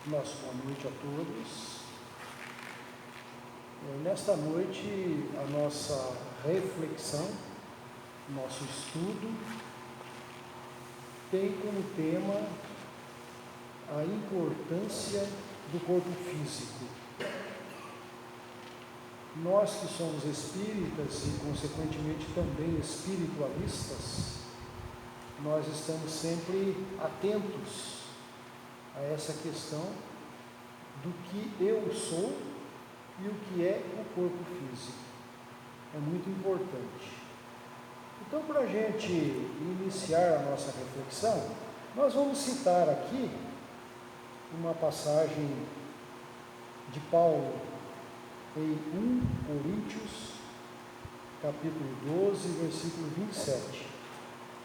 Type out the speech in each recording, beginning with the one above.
Nosso boa noite a todos. Nesta noite, a nossa reflexão, nosso estudo, tem como tema a importância do corpo físico. Nós que somos espíritas e, consequentemente, também espiritualistas, nós estamos sempre atentos a essa questão do que eu sou e o que é o corpo físico. É muito importante. Então, para a gente iniciar a nossa reflexão, nós vamos citar aqui uma passagem de Paulo em 1 Coríntios, capítulo 12, versículo 27.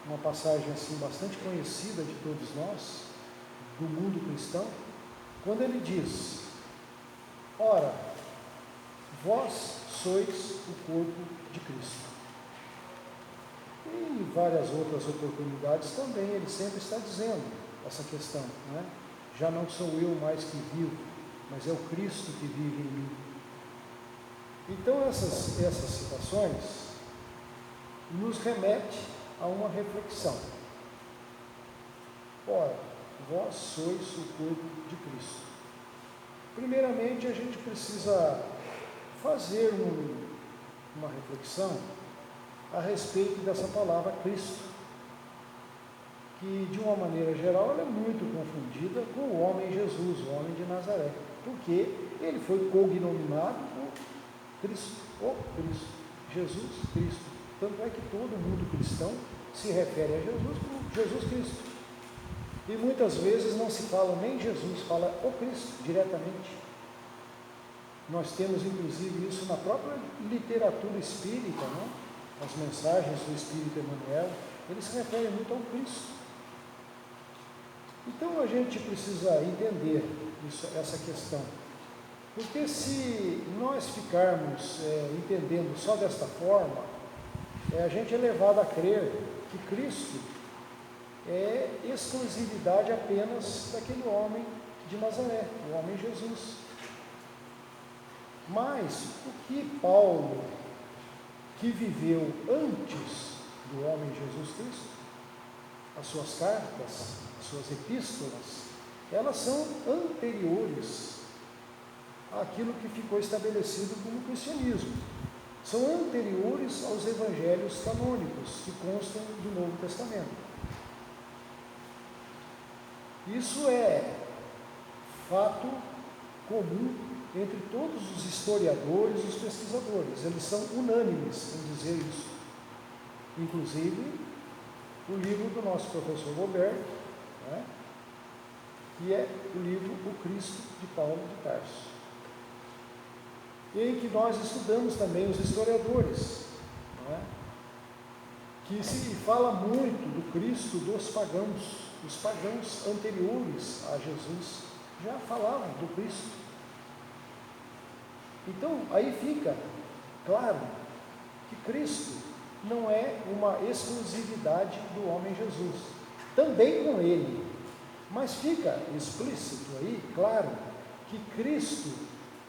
Uma passagem assim bastante conhecida de todos nós, do mundo cristão, quando ele diz: ora, vós sois o corpo de Cristo. E em várias outras oportunidades também ele sempre está dizendo essa questão, né? Já não sou eu mais que vivo, mas é o Cristo que vive em mim. Então essas citações nos remetem a uma reflexão. Ora, vós sois o corpo de Cristo. Primeiramente, a gente precisa fazer uma reflexão a respeito dessa palavra Cristo, que de uma maneira geral ela é muito confundida com o homem Jesus, o homem de Nazaré, porque ele foi cognominado por Cristo, o Cristo, Jesus Cristo. Tanto é que todo mundo cristão se refere a Jesus como Jesus Cristo. E muitas vezes não se fala nem Jesus, fala o Cristo diretamente. Nós temos inclusive isso na própria literatura espírita, né? As mensagens do Espírito Emmanuel, eles se referem muito ao Cristo. Então a gente precisa entender essa questão, porque se nós ficarmos entendendo só desta forma, a gente é levado a crer que Cristo é exclusividade apenas daquele homem de Nazaré, o homem Jesus. Mas o que Paulo, que viveu antes do homem Jesus Cristo, as suas cartas, as suas epístolas, elas são anteriores àquilo que ficou estabelecido como cristianismo. São anteriores aos evangelhos canônicos que constam do Novo Testamento. Isso é fato comum entre todos os historiadores e os pesquisadores. Eles são unânimes em dizer isso. Inclusive, o livro do nosso professor Roberto, né, que é o livro O Cristo, de Paulo de Tarso, em que nós estudamos também os historiadores, né, que se fala muito do Cristo dos pagãos. Os pagãos anteriores a Jesus já falavam do Cristo. Então, aí fica claro que Cristo não é uma exclusividade do homem Jesus, também com ele, mas fica explícito aí, claro, que Cristo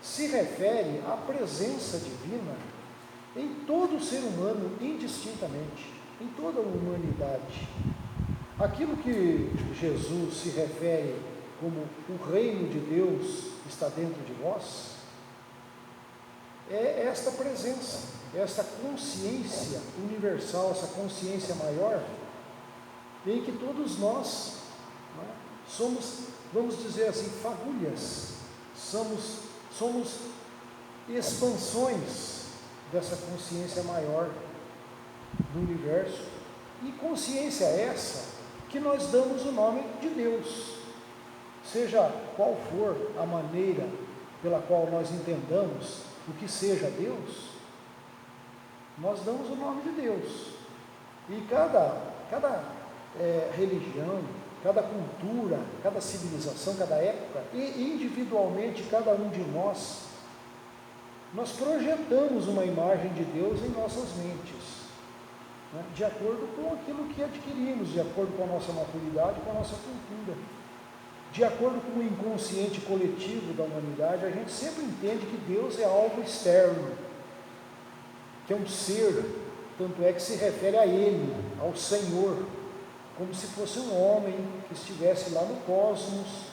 se refere à presença divina em todo o ser humano indistintamente, em toda a humanidade. Aquilo que Jesus se refere como o reino de Deus está dentro de nós, é esta presença, esta consciência universal, essa consciência maior, em que todos nós, né, somos, vamos dizer assim, fagulhas, somos expansões dessa consciência maior do universo, e consciência essa que nós damos o nome de Deus, seja qual for a maneira pela qual nós entendamos o que seja Deus, nós damos o nome de Deus. E cada religião, cada cultura, cada civilização, cada época, e individualmente cada um de nós projetamos uma imagem de Deus em nossas mentes, né, de acordo com aquilo que adquirimos, de acordo com a nossa maturidade, com a nossa cultura. De acordo com o inconsciente coletivo da humanidade, a gente sempre entende que Deus é algo externo, que é um ser, tanto é que se refere a Ele, ao Senhor, como se fosse um homem que estivesse lá no cosmos,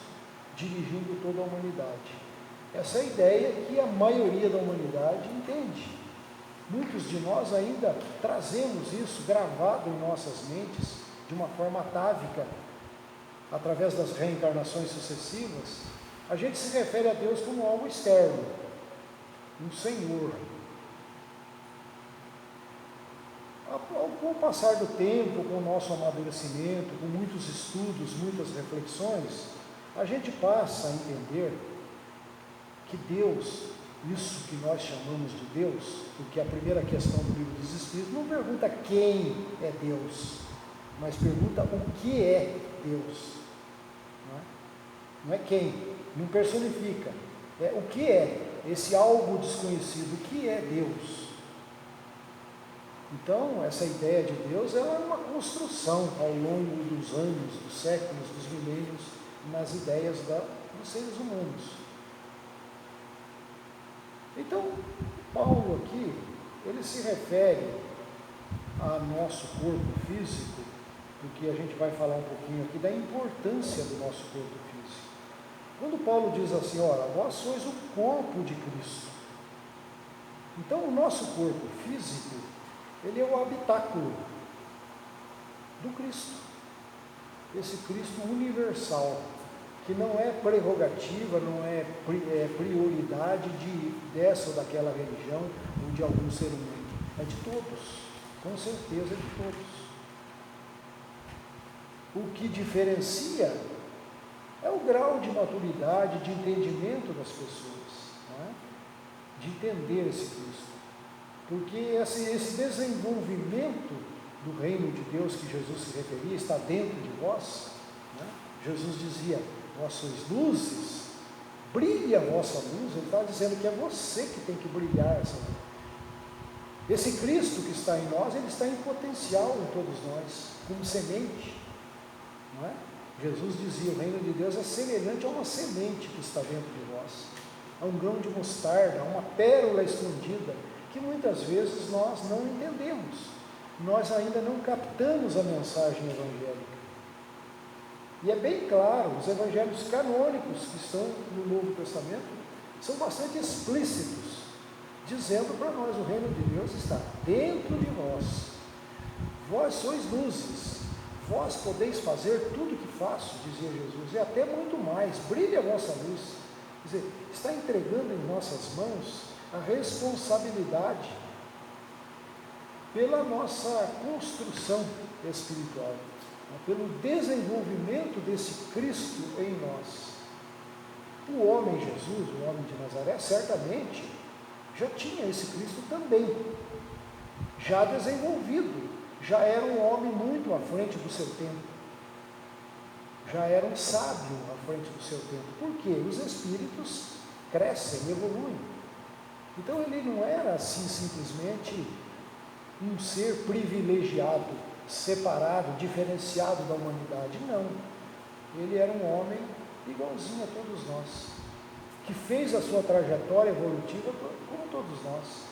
dirigindo toda a humanidade. Essa é a ideia que a maioria da humanidade entende. Muitos de nós ainda trazemos isso gravado em nossas mentes, de uma forma atávica, através das reencarnações sucessivas. A gente se refere a Deus como algo externo, um Senhor. Com o passar do tempo, com o nosso amadurecimento, com muitos estudos, muitas reflexões, a gente passa a entender que Deus, isso que nós chamamos de Deus, porque a primeira questão do livro dos Espíritos não pergunta quem é Deus, mas pergunta o que é Deus. Não é quem, não personifica, é o que é esse algo desconhecido, o que é Deus. Então, essa ideia de Deus ela é uma construção ao longo dos anos, dos séculos, dos milênios, nas ideias dos seres humanos. Então, Paulo aqui, ele se refere a nosso corpo físico, porque a gente vai falar um pouquinho aqui da importância do nosso corpo físico. Quando Paulo diz assim, ora, vós sois o corpo de Cristo. Então, o nosso corpo físico, ele é o habitáculo do Cristo. Esse Cristo universal, que não é prerrogativa, não é prioridade dessa ou daquela religião ou de algum ser humano. É de todos, com certeza é de todos. O que diferencia é o grau de maturidade, de entendimento das pessoas, não é? De entender esse Cristo. Porque esse desenvolvimento do reino de Deus que Jesus se referia está dentro de vós, né? Jesus dizia, vós sois luzes, brilhe a vossa luz. Ele está dizendo que é você que tem que brilhar essa luz. Esse Cristo que está em nós, ele está em potencial em todos nós, como semente, não é? Jesus dizia, o reino de Deus é semelhante a uma semente que está dentro de vós, a um grão de mostarda, a uma pérola escondida, que muitas vezes nós não entendemos, nós ainda não captamos a mensagem evangélica. E é bem claro, os evangelhos canônicos que estão no Novo Testamento são bastante explícitos, dizendo para nós, o reino de Deus está dentro de vós, vós sois luzes, vós podeis fazer tudo o que faço, dizia Jesus, e até muito mais, brilhe a vossa luz. Quer dizer, está entregando em nossas mãos a responsabilidade pela nossa construção espiritual, pelo desenvolvimento desse Cristo em nós. O homem Jesus, o homem de Nazaré, certamente já tinha esse Cristo também, já desenvolvido, já era um homem muito à frente do seu tempo, já era um sábio à frente do seu tempo, porque os espíritos crescem, evoluem. Então ele não era assim simplesmente um ser privilegiado, separado, diferenciado da humanidade, não. Ele era um homem igualzinho a todos nós, que fez a sua trajetória evolutiva como todos nós.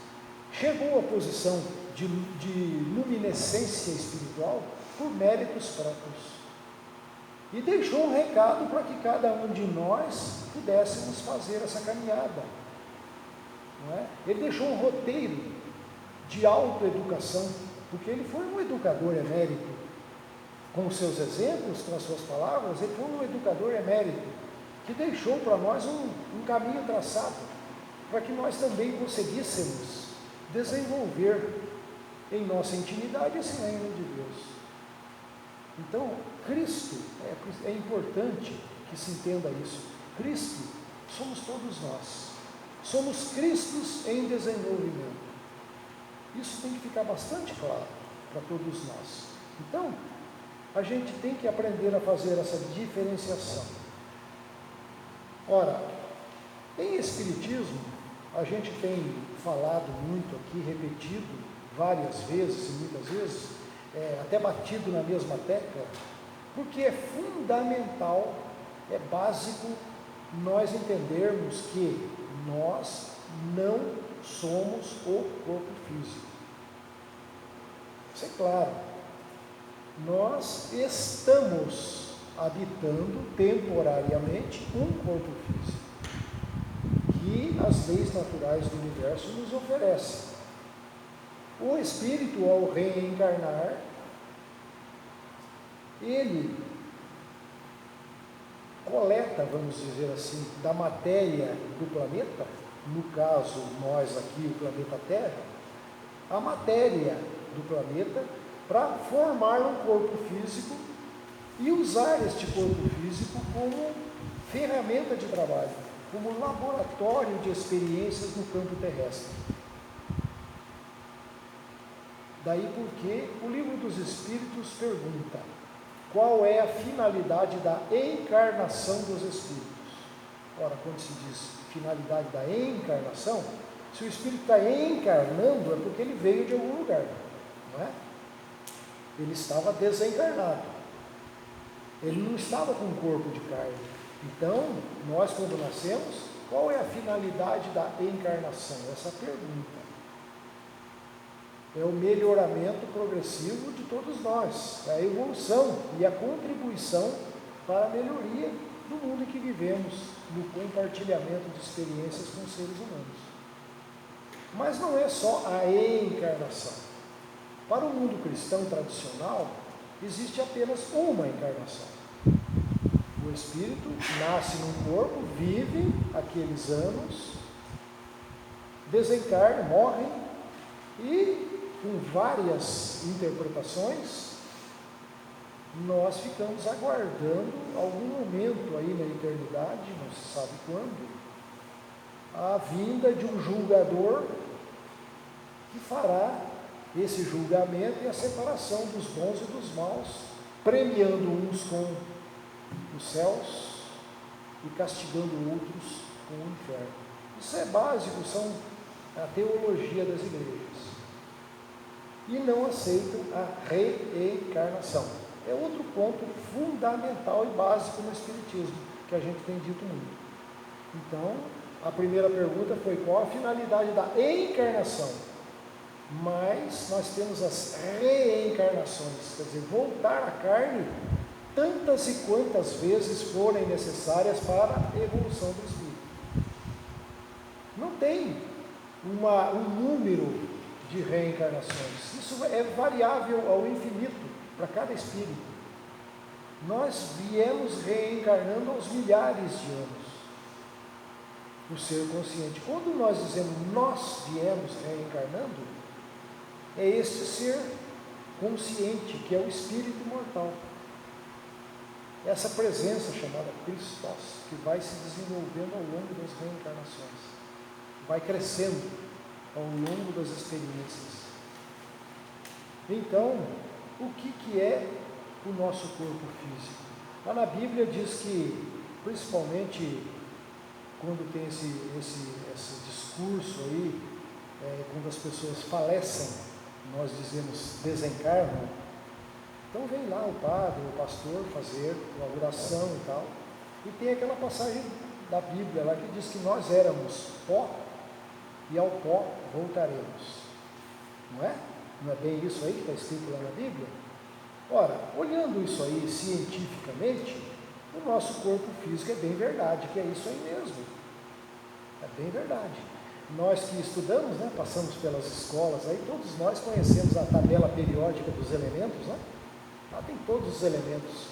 Chegou à posição de luminescência espiritual por méritos próprios. E deixou um recado para que cada um de nós pudéssemos fazer essa caminhada. Não é? Ele deixou um roteiro de autoeducação, porque ele foi um educador emérito. Com os seus exemplos, com as suas palavras, ele foi um educador emérito, que deixou para nós um caminho traçado, para que nós também conseguíssemos desenvolver em nossa intimidade esse reino de Deus. Então, Cristo, é importante que se entenda isso. Cristo somos todos nós. Somos Cristos em desenvolvimento. Isso tem que ficar bastante claro para todos nós. Então, a gente tem que aprender a fazer essa diferenciação. Ora, em Espiritismo, a gente tem falado muito aqui, repetido várias vezes e muitas vezes, até batido na mesma tecla, porque é fundamental é básico nós entendermos que nós não somos o corpo físico. Isso é claro. Nós estamos habitando temporariamente um corpo físico que as leis naturais do universo nos oferecem. O espírito, ao reencarnar, ele coleta, vamos dizer assim, da matéria do planeta, no caso nós aqui, o planeta Terra, a matéria do planeta para formar um corpo físico e usar este corpo físico como ferramenta de trabalho, como laboratório de experiências no campo terrestre. Daí porque o Livro dos Espíritos pergunta: qual é a finalidade da encarnação dos espíritos? Ora, quando se diz finalidade da encarnação, se o espírito está encarnando é porque ele veio de algum lugar, não é? Ele estava desencarnado, ele não estava com um corpo de carne. Então, nós quando nascemos, qual é a finalidade da encarnação? Essa pergunta. É o melhoramento progressivo de todos nós, é a evolução e a contribuição para a melhoria do mundo em que vivemos, no compartilhamento de experiências com os seres humanos. Mas não é só a encarnação. Para o mundo cristão tradicional, existe apenas uma encarnação. O espírito nasce num corpo, vive aqueles anos, desencarna, morre e, com várias interpretações, nós ficamos aguardando algum momento aí na eternidade, não se sabe quando, a vinda de um julgador que fará esse julgamento e a separação dos bons e dos maus, premiando uns com os céus e castigando outros com o inferno. Isso é básico, são a teologia das igrejas. E não aceitam a reencarnação. É outro ponto fundamental e básico no Espiritismo, que a gente tem dito muito. Então, a primeira pergunta foi: qual a finalidade da encarnação? Mas nós temos as reencarnações, quer dizer, voltar à carne tantas e quantas vezes forem necessárias para a evolução do espírito. Não tem um número de reencarnações, isso é variável ao infinito para cada espírito. Nós viemos reencarnando aos milhares de anos. O ser consciente, quando nós dizemos nós viemos reencarnando, é este ser consciente, que é o espírito imortal. Essa presença chamada Christos, que vai se desenvolvendo ao longo das reencarnações, vai crescendo ao longo das experiências. Então, o que é o nosso corpo físico? Lá na Bíblia diz que, principalmente quando tem esse discurso aí, quando as pessoas falecem, nós dizemos desencarnam, então vem lá o padre, o pastor fazer uma oração e tal, e tem aquela passagem da Bíblia lá que diz que nós éramos pó e ao pó voltaremos. Não é? Não é bem isso aí que está escrito lá na Bíblia? Ora, olhando isso aí cientificamente, o nosso corpo físico é bem verdade, que é isso aí mesmo. É bem verdade. Nós que estudamos, né, passamos pelas escolas, aí todos nós conhecemos a tabela periódica dos elementos, né? Lá tem todos os elementos.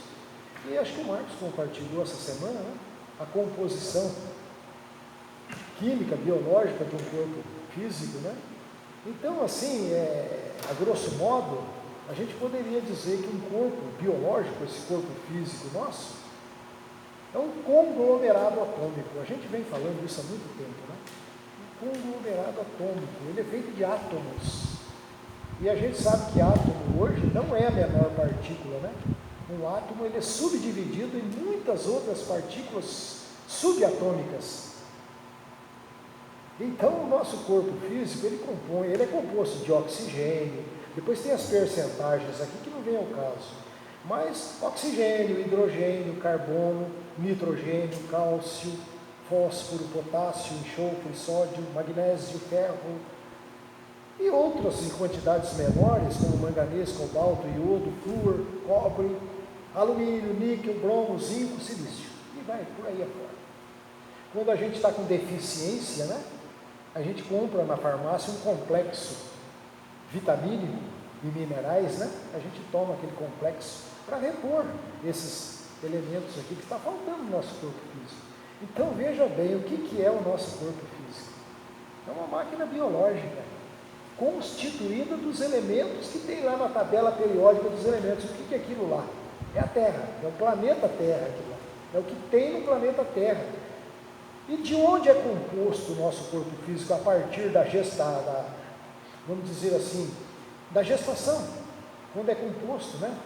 E acho que o Marcos compartilhou essa semana, né, a composição química, biológica de um corpo físico, né? Então, assim, a grosso modo, a gente poderia dizer que um corpo biológico, esse corpo físico nosso, é um conglomerado atômico. A gente vem falando isso há muito tempo, né? Um conglomerado atômico, ele é feito de átomos. E a gente sabe que átomo hoje não é a menor partícula, né? Um átomo, ele é subdividido em muitas outras partículas subatômicas. Então, o nosso corpo físico, ele é composto de oxigênio, depois tem as percentagens aqui que não vem ao caso, Mas oxigênio, hidrogênio, carbono, nitrogênio, cálcio, fósforo, potássio, enxofre, sódio, magnésio, ferro e outras em quantidades menores, como manganês, cobalto, iodo, flúor, cobre, alumínio, níquel, bromo, zinco, silício. E vai por aí afora. Quando a gente está com deficiência, né, a gente compra na farmácia um complexo vitamínico e minerais, né? A gente toma aquele complexo para repor esses elementos aqui que está faltando no nosso corpo físico. Então veja bem, o que é o nosso corpo físico? É uma máquina biológica, constituída dos elementos que tem lá na tabela periódica dos elementos. O que é aquilo lá? É a Terra, é o planeta Terra aquilo lá. É o que tem no planeta Terra. E de onde é composto o nosso corpo físico a partir da vamos dizer assim, da gestação, quando é composto, né?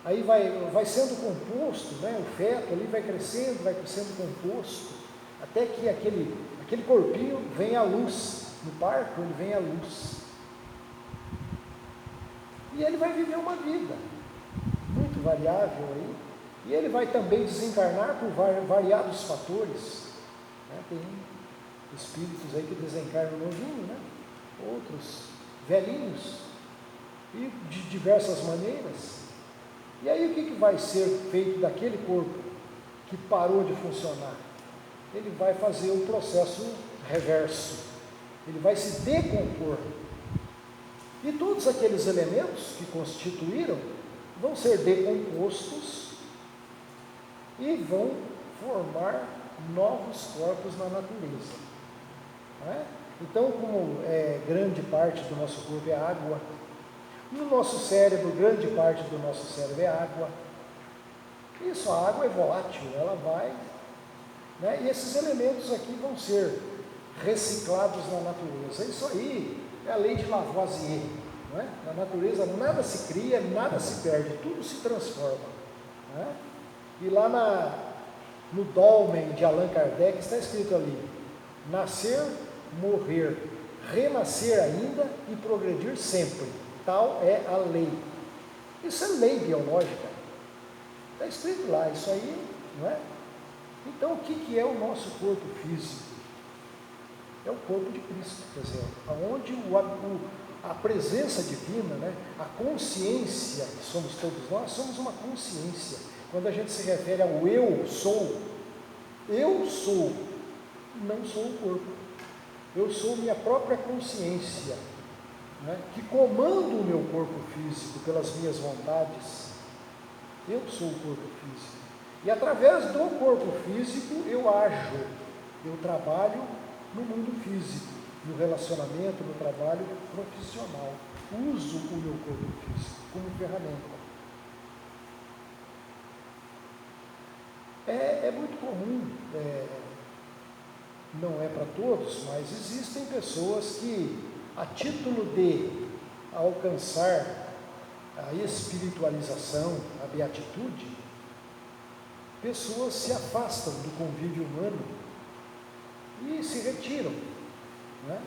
Aí vai sendo composto, né? O feto ali vai sendo composto, até que aquele corpinho vem à luz. No parto ele vem à luz. E ele vai viver uma vida muito variável aí. E ele vai também desencarnar por variados fatores, né? Tem espíritos aí que desencarnam novinho, né? Outros velhinhos, e de diversas maneiras. E aí o que vai ser feito daquele corpo que parou de funcionar? Ele vai fazer o processo reverso, ele vai se decompor. E todos aqueles elementos que constituíram vão ser decompostos e vão formar novos corpos na natureza. Não é? Então, como grande parte do nosso corpo é água, no nosso cérebro, grande parte do nosso cérebro é água. Isso, a água é volátil, ela vai, né? E esses elementos aqui vão ser reciclados na natureza. Isso aí é a lei de Lavoisier, não é? Na natureza nada se cria, nada se perde, tudo se transforma, não é? E lá no Dolmen de Allan Kardec está escrito ali: nascer, morrer, renascer ainda e progredir sempre. Tal é a lei. Isso é lei biológica. Está escrito lá, isso aí, não é? Então, o que é o nosso corpo físico? É o corpo de Cristo, quer dizer, onde a presença divina, né, a consciência que somos todos nós, somos uma consciência. Quando a gente se refere ao eu sou, não sou o corpo. Eu sou minha própria consciência, né, que comando o meu corpo físico pelas minhas vontades. Eu sou o corpo físico. E através do corpo físico eu ajo, eu trabalho no mundo físico, no relacionamento, no trabalho profissional. Uso o meu corpo físico como ferramenta. É muito comum, não é para todos, mas existem pessoas que, a título de alcançar a espiritualização, a beatitude, pessoas se afastam do convívio humano e se retiram, né,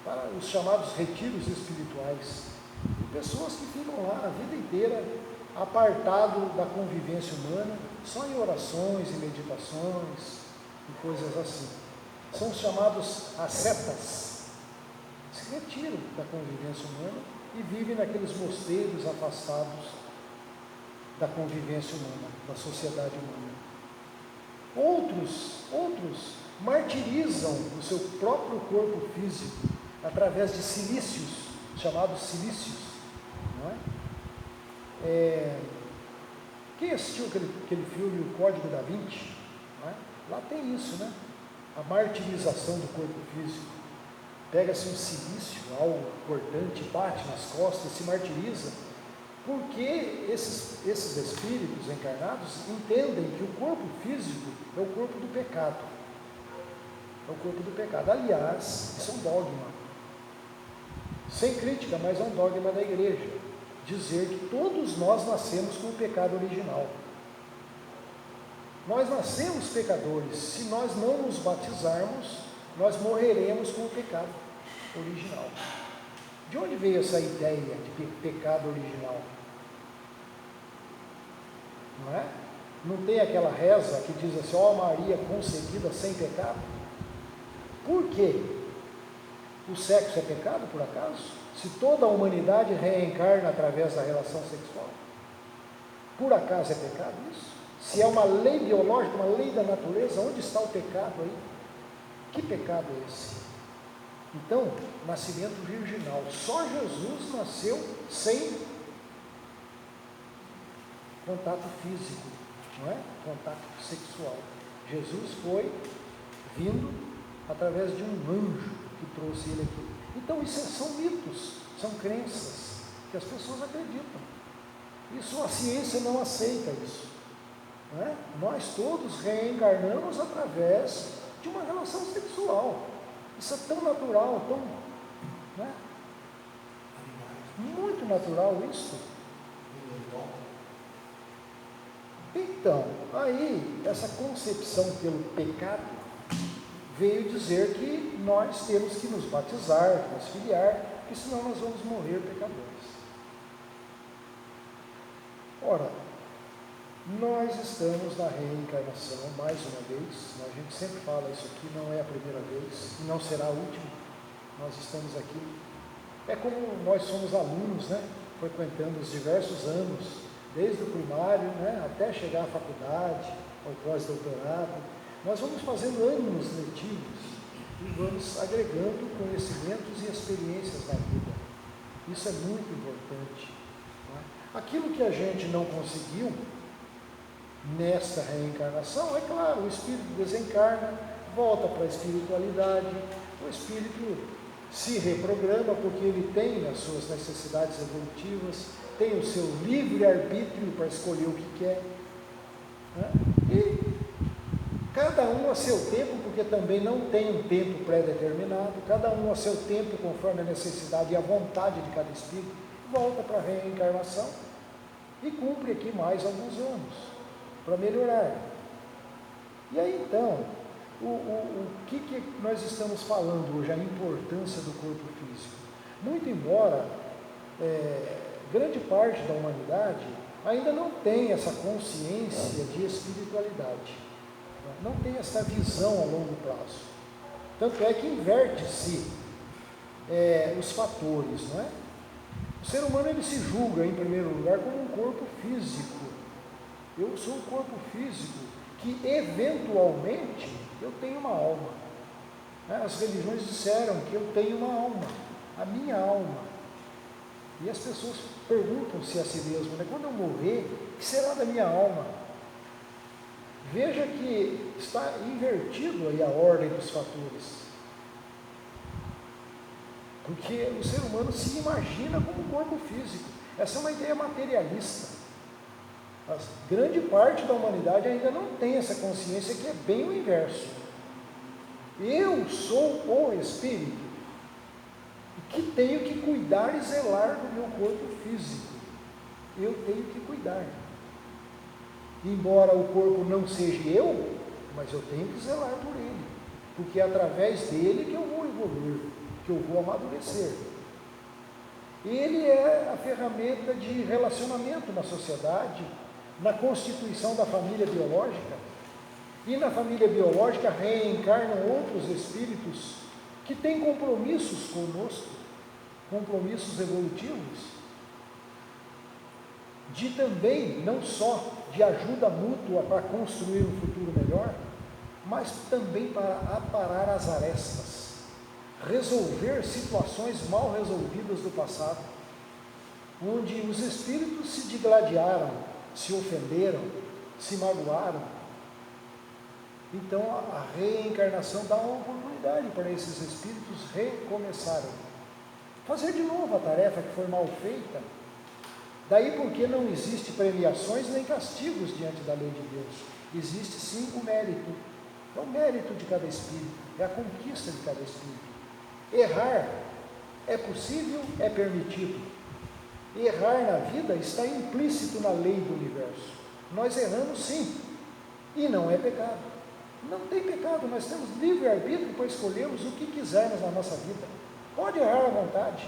para os chamados retiros espirituais. E pessoas que ficam lá a vida inteira apartado da convivência humana, só em orações e meditações e coisas assim. São chamados ascetas. Se retiram da convivência humana e vivem naqueles mosteiros afastados da convivência humana, da sociedade humana. Outros martirizam o seu próprio corpo físico através de silícios, chamados silícios, não é? Quem assistiu aquele filme O Código da Vinci, não é? Lá tem isso, né? A martirização do corpo físico. Pega-se um silício, algo cortante, bate nas costas, se martiriza, porque esses espíritos encarnados entendem que o corpo físico é o corpo do pecado. É o corpo do pecado. Aliás, isso é um dogma. Sem crítica, mas é um dogma da igreja. Dizer que todos nós nascemos com o pecado original. Nós nascemos pecadores. Se nós não nos batizarmos, nós morreremos com o pecado original. De onde veio essa ideia de pecado original? não é? Não tem aquela reza que diz assim, ó Maria concebida sem pecado? Por quê? O sexo é pecado, por acaso? Se toda a humanidade reencarna através da relação sexual, por acaso é pecado isso? Se é uma lei biológica, uma lei da natureza, onde está o pecado aí? Que pecado é esse? Então, nascimento virginal. Só Jesus nasceu sem contato físico, não é? Contato sexual. Jesus foi vindo através de um anjo que trouxe ele aqui. Então, isso são mitos, são crenças que as pessoas acreditam. Isso a ciência não aceita isso. Não é? Nós todos reencarnamos através de uma relação sexual. Isso é tão natural, tão, né? Muito natural isso. Então, aí, essa concepção pelo pecado veio dizer que nós temos que nos batizar, nos filiar, porque senão nós vamos morrer pecadores. Ora, nós estamos na reencarnação, mais uma vez, a gente sempre fala isso aqui, não é a primeira vez, e não será a última, nós estamos aqui. É como nós somos alunos, né, frequentando os diversos anos, desde o primário, né, até chegar à faculdade, ao pós-doutorado, nós vamos fazendo anos letivos e vamos agregando conhecimentos e experiências na vida. Isso é muito importante. Não é? Aquilo que a gente não conseguiu nesta reencarnação, é claro, o espírito desencarna, volta para a espiritualidade, o espírito se reprograma porque ele tem as suas necessidades evolutivas, tem o seu livre-arbítrio para escolher o que quer, né? E cada um a seu tempo, porque também não tem um tempo pré-determinado, cada um a seu tempo, conforme a necessidade e a vontade de cada espírito, volta para a reencarnação e cumpre aqui mais alguns anos para melhorar. E aí então, o que nós estamos falando hoje, a importância do corpo físico? Muito embora grande parte da humanidade ainda não tem essa consciência de espiritualidade, não tem essa visão a longo prazo. Tanto é que inverte-se os fatores, não é? O ser humano ele se julga, em primeiro lugar, como um corpo físico. Eu sou um corpo físico que, eventualmente, eu tenho uma alma. As religiões disseram que eu tenho uma alma, a minha alma. E as pessoas perguntam-se a si mesmas, né? Quando eu morrer, o que será da minha alma? Veja que está invertido aí a ordem dos fatores. Porque o ser humano se imagina como um corpo físico. Essa é uma ideia materialista. A grande parte da humanidade ainda não tem essa consciência, que é bem o inverso. Eu sou o espírito que tenho que cuidar e zelar do meu corpo físico. Eu tenho que cuidar. Embora o corpo não seja eu, mas eu tenho que zelar por ele, porque é através dele que eu vou evoluir, que eu vou amadurecer. Ele é a ferramenta de relacionamento na sociedade, na constituição da família biológica, e na família biológica reencarnam outros espíritos que têm compromissos conosco, compromissos evolutivos, de também, não só de ajuda mútua para construir um futuro melhor, mas também para aparar as arestas, resolver situações mal resolvidas do passado, onde os espíritos se digladiaram, se ofenderam, se magoaram. Então a reencarnação dá uma oportunidade para esses espíritos recomeçarem, fazer de novo a tarefa que foi mal feita. Daí porque não existe premiações nem castigos diante da lei de Deus. Existe sim o mérito. É o mérito de cada espírito, é a conquista de cada espírito. Errar é possível, é permitido. Errar na vida está implícito na lei do universo. Nós erramos sim, e não é pecado. Não tem pecado, nós temos livre-arbítrio para escolhermos o que quisermos na nossa vida. Pode errar à vontade.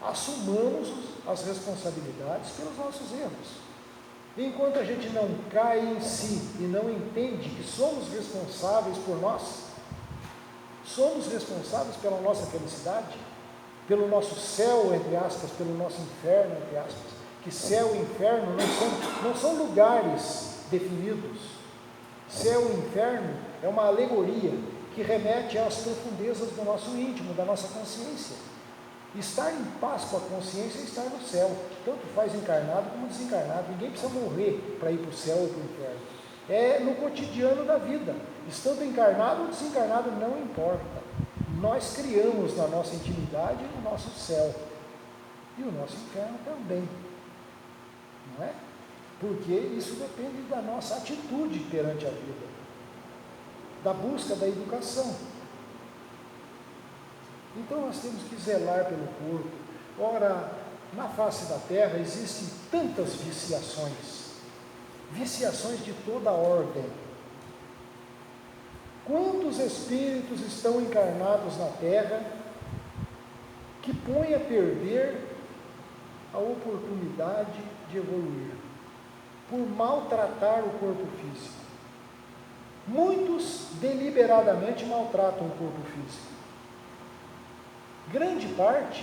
Assumamos as responsabilidades pelos nossos erros. Enquanto a gente não cai em si e não entende que somos responsáveis por nós, somos responsáveis pela nossa felicidade, pelo nosso céu, entre aspas, pelo nosso inferno, entre aspas, que céu e inferno não são lugares definidos. Céu e inferno é uma alegoria que remete às profundezas do nosso íntimo, da nossa consciência. Estar em paz com a consciência é estar no céu, tanto faz encarnado como desencarnado. Ninguém precisa morrer para ir para o céu ou para o inferno. É no cotidiano da vida, estando encarnado ou desencarnado, não importa. Nós criamos na nossa intimidade o nosso céu e o nosso inferno também, não é? Porque isso depende da nossa atitude perante a vida, da busca da educação. Então nós temos que zelar pelo corpo. Ora, na face da terra existem tantas viciações de toda ordem. Quantos espíritos estão encarnados na terra que põem a perder a oportunidade de evoluir, por maltratar o corpo físico? Muitos deliberadamente maltratam o corpo físico. Grande parte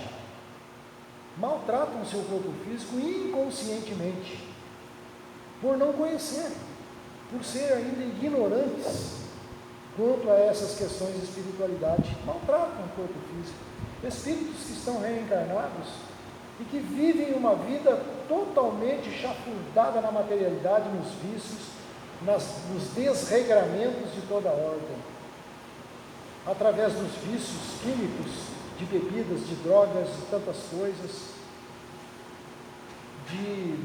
maltratam o seu corpo físico inconscientemente, por não conhecer, por ser ainda ignorantes quanto a essas questões de espiritualidade. Maltratam o corpo físico. Espíritos que estão reencarnados e que vivem uma vida totalmente chafurdada na materialidade, nos vícios, nos desregramentos de toda ordem, através dos vícios químicos, de bebidas, de drogas, de tantas coisas, de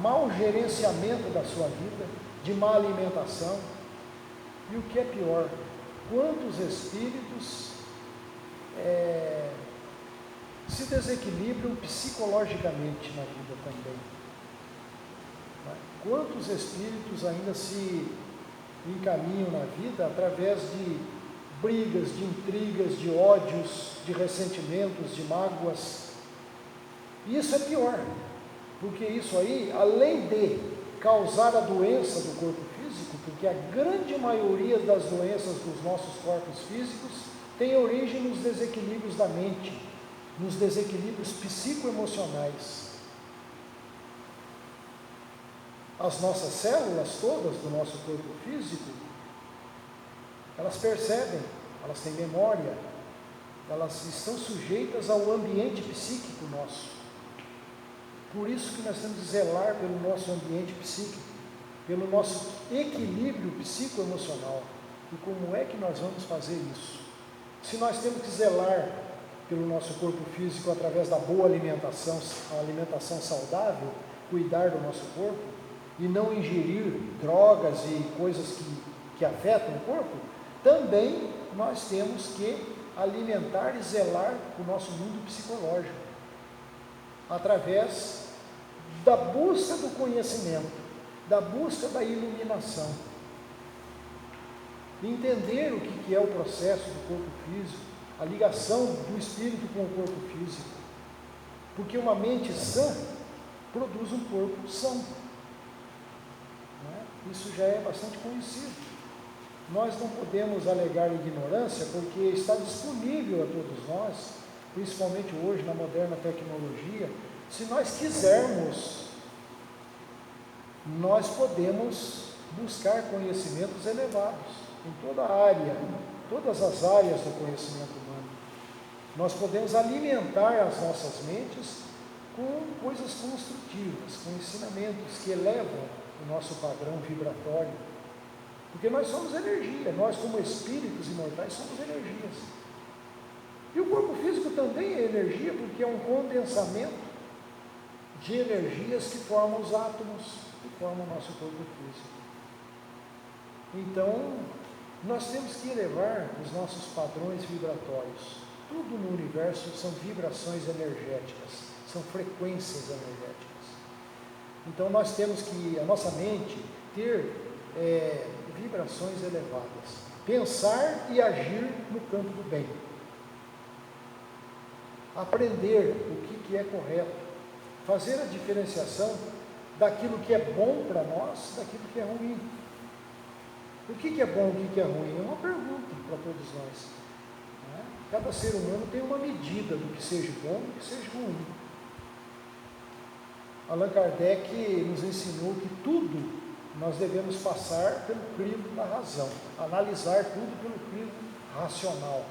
mau gerenciamento da sua vida, de má alimentação. E o que é pior, quantos espíritos se desequilibram psicologicamente na vida também. Quantos espíritos ainda se encaminham na vida através de brigas, de intrigas, de ódios, de ressentimentos, de mágoas. E isso é pior, porque isso aí, além de causar a doença do corpo físico, porque a grande maioria das doenças dos nossos corpos físicos tem origem nos desequilíbrios da mente, nos desequilíbrios psicoemocionais. As nossas células todas do nosso corpo físico, elas percebem, elas têm memória, elas estão sujeitas ao ambiente psíquico nosso. Por isso que nós temos que zelar pelo nosso ambiente psíquico, pelo nosso equilíbrio psicoemocional. E como é que nós vamos fazer isso? Se nós temos que zelar pelo nosso corpo físico através da boa alimentação, a alimentação saudável, cuidar do nosso corpo, e não ingerir drogas e coisas que afetam o corpo, também nós temos que alimentar e zelar o nosso mundo psicológico, através da busca do conhecimento, da busca da iluminação. Entender o que é o processo do corpo físico, a ligação do espírito com o corpo físico, porque uma mente sã produz um corpo são. Isso já é bastante conhecido. Nós não podemos alegar ignorância, porque está disponível a todos nós, principalmente hoje na moderna tecnologia. Se nós quisermos, nós podemos buscar conhecimentos elevados em toda a área, todas as áreas do conhecimento humano. Nós podemos alimentar as nossas mentes com coisas construtivas, com ensinamentos que elevam o nosso padrão vibratório, porque nós somos energia, nós como espíritos imortais somos energias, e o corpo físico também é energia, porque é um condensamento de energias que formam os átomos, que formam o nosso corpo físico. Então, nós temos que elevar os nossos padrões vibratórios. Tudo no universo são vibrações energéticas, são frequências energéticas. Então nós temos que, a nossa mente, ter vibrações elevadas, pensar e agir no campo do bem, aprender o que é correto, fazer a diferenciação daquilo que é bom para nós, daquilo que é ruim. O que é bom, o que é ruim? É uma pergunta para todos nós. Né? Cada ser humano tem uma medida do que seja bom e do que seja ruim. Allan Kardec nos ensinou que tudo nós devemos passar pelo crivo da razão, analisar tudo pelo crivo racional.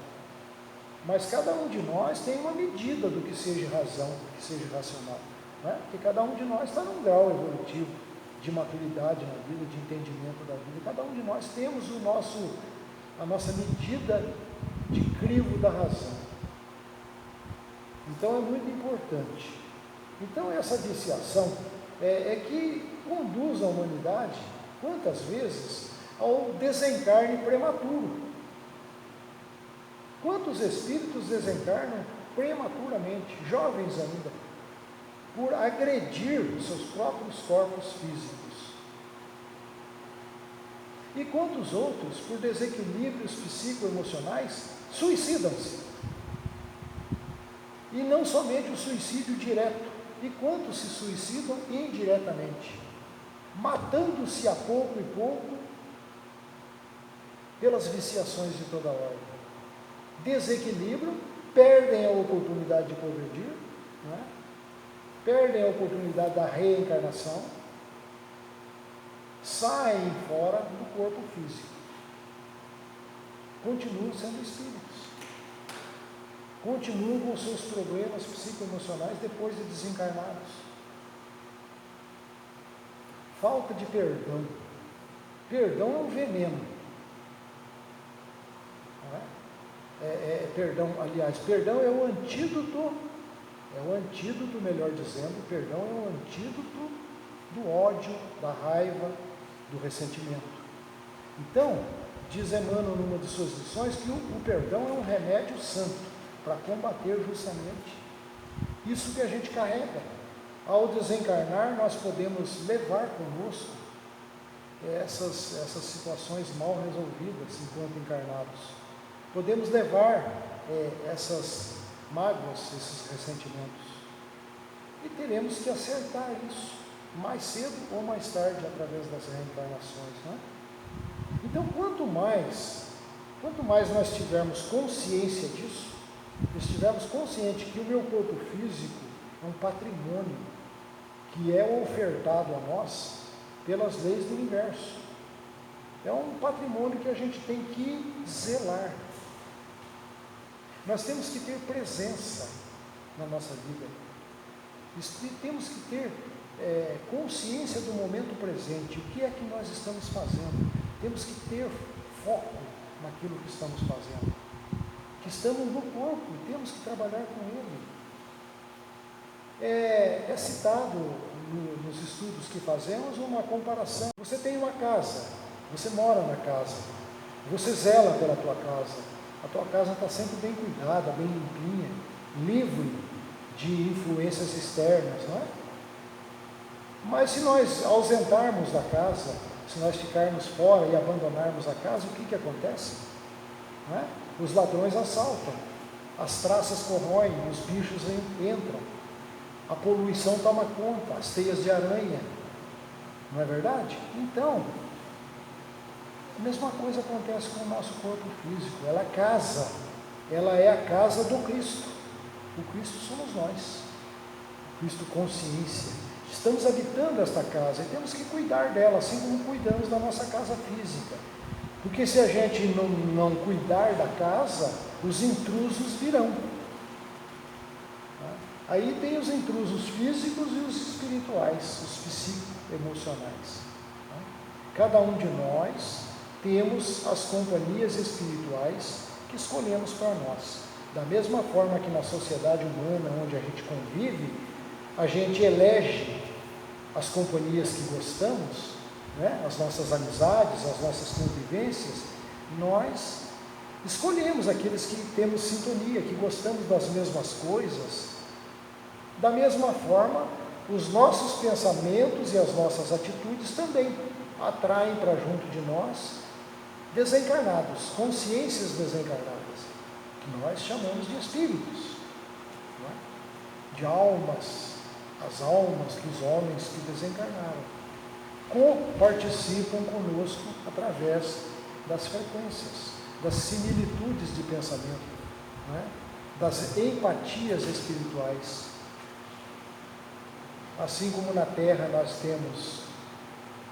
Mas cada um de nós tem uma medida do que seja razão, do que seja racional. Né? Porque cada um de nós está num grau evolutivo de maturidade na vida, de entendimento da vida. Cada um de nós temos a nossa medida de crivo da razão. Então é muito importante. Então essa viciação é que conduz a humanidade, quantas vezes, ao desencarne prematuro. Quantos espíritos desencarnam prematuramente, jovens ainda, por agredir os seus próprios corpos físicos? E quantos outros, por desequilíbrios psicoemocionais, suicidam-se? E não somente o suicídio direto, e quantos se suicidam indiretamente, matando-se a pouco e pouco pelas viciações de toda ordem. Desequilibram, perdem a oportunidade de progredir, né? Perdem a oportunidade da reencarnação, saem fora do corpo físico, continuam sendo espíritos, continuam com seus problemas psicoemocionais depois de desencarnados. Falta de perdão. Perdão é um veneno. Não é? Perdão é o antídoto, melhor dizendo, perdão é o antídoto do ódio, da raiva, do ressentimento. Então, diz Emmanuel numa de suas lições que o perdão é um remédio santo para combater justamente isso que a gente carrega. Ao desencarnar, nós podemos levar conosco essas situações mal resolvidas enquanto encarnados. Podemos levar essas mágoas, esses ressentimentos. E teremos que acertar isso, mais cedo ou mais tarde, através das reencarnações. Né? Então, quanto mais nós tivermos consciência disso, estivermos conscientes que o meu corpo físico é um patrimônio que é ofertado a nós pelas leis do universo. É um patrimônio que a gente tem que zelar. Nós temos que ter presença na nossa vida. Temos que ter consciência do momento presente. O que é que nós estamos fazendo? Temos que ter foco naquilo que estamos fazendo. Que estamos no corpo e temos que trabalhar com ele. É citado nos estudos que fazemos uma comparação. Você tem uma casa, você mora na casa, você zela pela tua casa. A tua casa está sempre bem cuidada, bem limpinha, livre de influências externas, não é? Mas se nós ausentarmos da casa, se nós ficarmos fora e abandonarmos a casa, o que acontece? Não é? Os ladrões assaltam, as traças corroem, os bichos entram, a poluição toma conta, as teias de aranha, não é verdade? Então, a mesma coisa acontece com o nosso corpo físico. Ela é a casa do Cristo. O Cristo somos nós. O Cristo consciência. Estamos habitando esta casa e temos que cuidar dela, assim como cuidamos da nossa casa física. Porque se a gente não cuidar da casa, os intrusos virão. Aí tem os intrusos físicos e os espirituais, os psicoemocionais. Cada um de nós temos as companhias espirituais que escolhemos para nós. Da mesma forma que na sociedade humana onde a gente convive, a gente elege as companhias que gostamos, né? As nossas amizades, as nossas convivências, nós escolhemos aqueles que temos sintonia, que gostamos das mesmas coisas. Da mesma forma, os nossos pensamentos e as nossas atitudes também atraem para junto de nós desencarnados, consciências desencarnadas, que nós chamamos de espíritos, não é? De almas as almas dos homens que desencarnaram, participam conosco através das frequências, das similitudes de pensamento, né? Das empatias espirituais. Assim como na Terra nós temos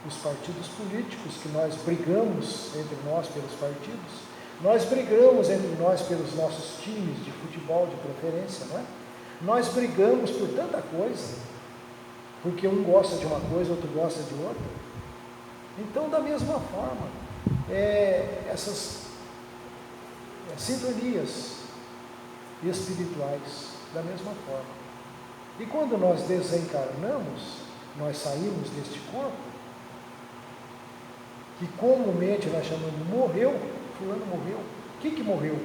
os partidos políticos, que nós brigamos entre nós pelos partidos, nós brigamos entre nós pelos nossos times de futebol de preferência, não é? Nós brigamos por tanta coisa, porque um gosta de uma coisa, outro gosta de outra. Então, da mesma forma, essas sintonias espirituais, da mesma forma. E quando nós desencarnamos, nós saímos deste corpo, que comumente nós chamamos de morreu, fulano morreu. O que morreu?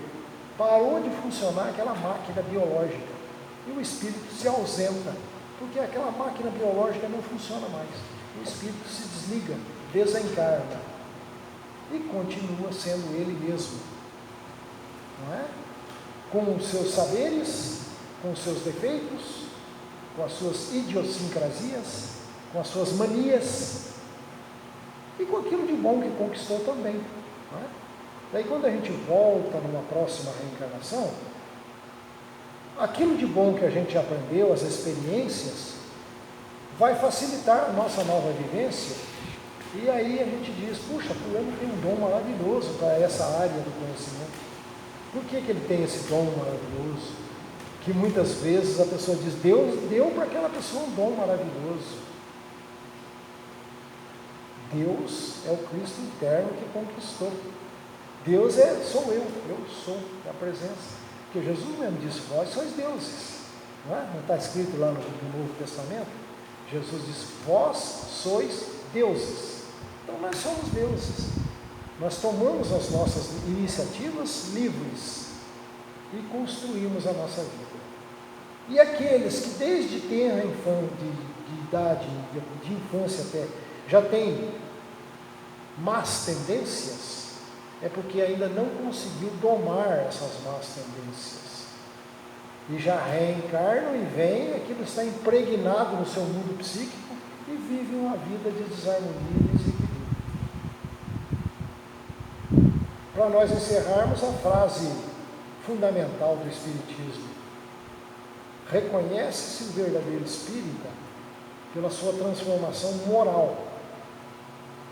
Parou de funcionar aquela máquina biológica. E o espírito se ausenta, porque aquela máquina biológica não funciona mais. O espírito se desliga, desencarna e continua sendo ele mesmo, não é? Com os seus saberes, com os seus defeitos, com as suas idiosincrasias, com as suas manias e com aquilo de bom que conquistou também, não é? Daí quando a gente volta numa próxima reencarnação, aquilo de bom que a gente aprendeu, as experiências, vai facilitar a nossa nova vivência. E aí a gente diz, puxa, fulano tem um dom maravilhoso para essa área do conhecimento. Por que ele tem esse dom maravilhoso? Que muitas vezes a pessoa diz, Deus deu para aquela pessoa um dom maravilhoso. Deus é o Cristo interno que conquistou. Deus sou eu sou a presença. Porque Jesus mesmo disse, vós sois deuses. Não é? Não está escrito lá no Novo Testamento? Jesus disse, vós sois deuses. Então nós somos deuses. Nós tomamos as nossas iniciativas livres e construímos a nossa vida. E aqueles que desde tenra idade, de infância até, já têm más tendências, é porque ainda não conseguiu domar essas más tendências. E já reencarnam e vêm, aquilo está impregnado no seu mundo psíquico e vivem uma vida de desarmonia e desequilíbrio. Para nós encerrarmos, a frase fundamental do Espiritismo: reconhece-se o verdadeiro espírita pela sua transformação moral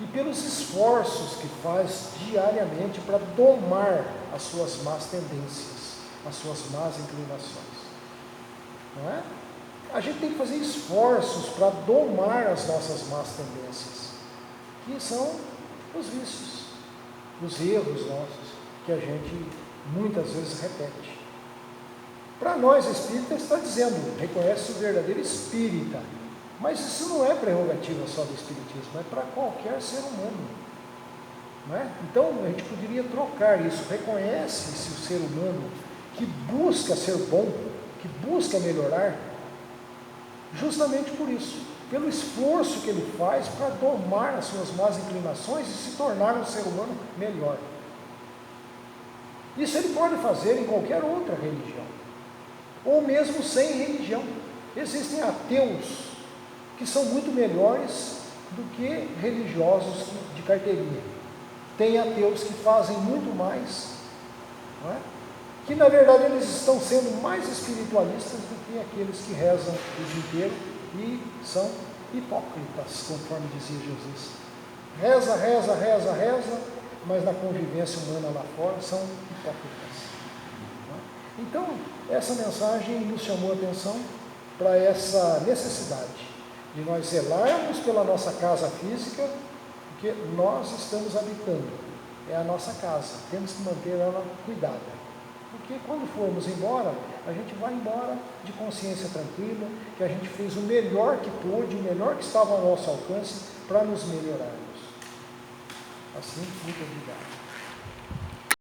e pelos esforços que faz diariamente para domar as suas más tendências, as suas más inclinações. Não é? A gente tem que fazer esforços para domar as nossas más tendências, que são os vícios, os erros nossos, que a gente muitas vezes repete. Para nós espíritas está dizendo, reconhece o verdadeiro espírita, mas isso não é prerrogativa só do espiritismo, é para qualquer ser humano. Não é? Então a gente poderia trocar isso, reconhece-se o ser humano que busca ser bom, que busca melhorar, justamente por isso, pelo esforço que ele faz para domar as suas más inclinações e se tornar um ser humano melhor. Isso ele pode fazer em qualquer outra religião, ou mesmo sem religião. Existem ateus que são muito melhores do que religiosos de carteirinha. Tem ateus que fazem muito mais, não é? Que na verdade eles estão sendo mais espiritualistas do que aqueles que rezam o dia inteiro e são hipócritas, conforme dizia Jesus. Reza, reza, reza, reza, mas na convivência humana lá fora são hipócritas. Então, essa mensagem nos chamou a atenção para essa necessidade de nós zelarmos pela nossa casa física, porque nós estamos habitando, é a nossa casa, temos que manter ela cuidada. Porque quando formos embora, a gente vai embora de consciência tranquila, que a gente fez o melhor que pôde, o melhor que estava ao nosso alcance para nos melhorarmos. Assim, muito obrigado.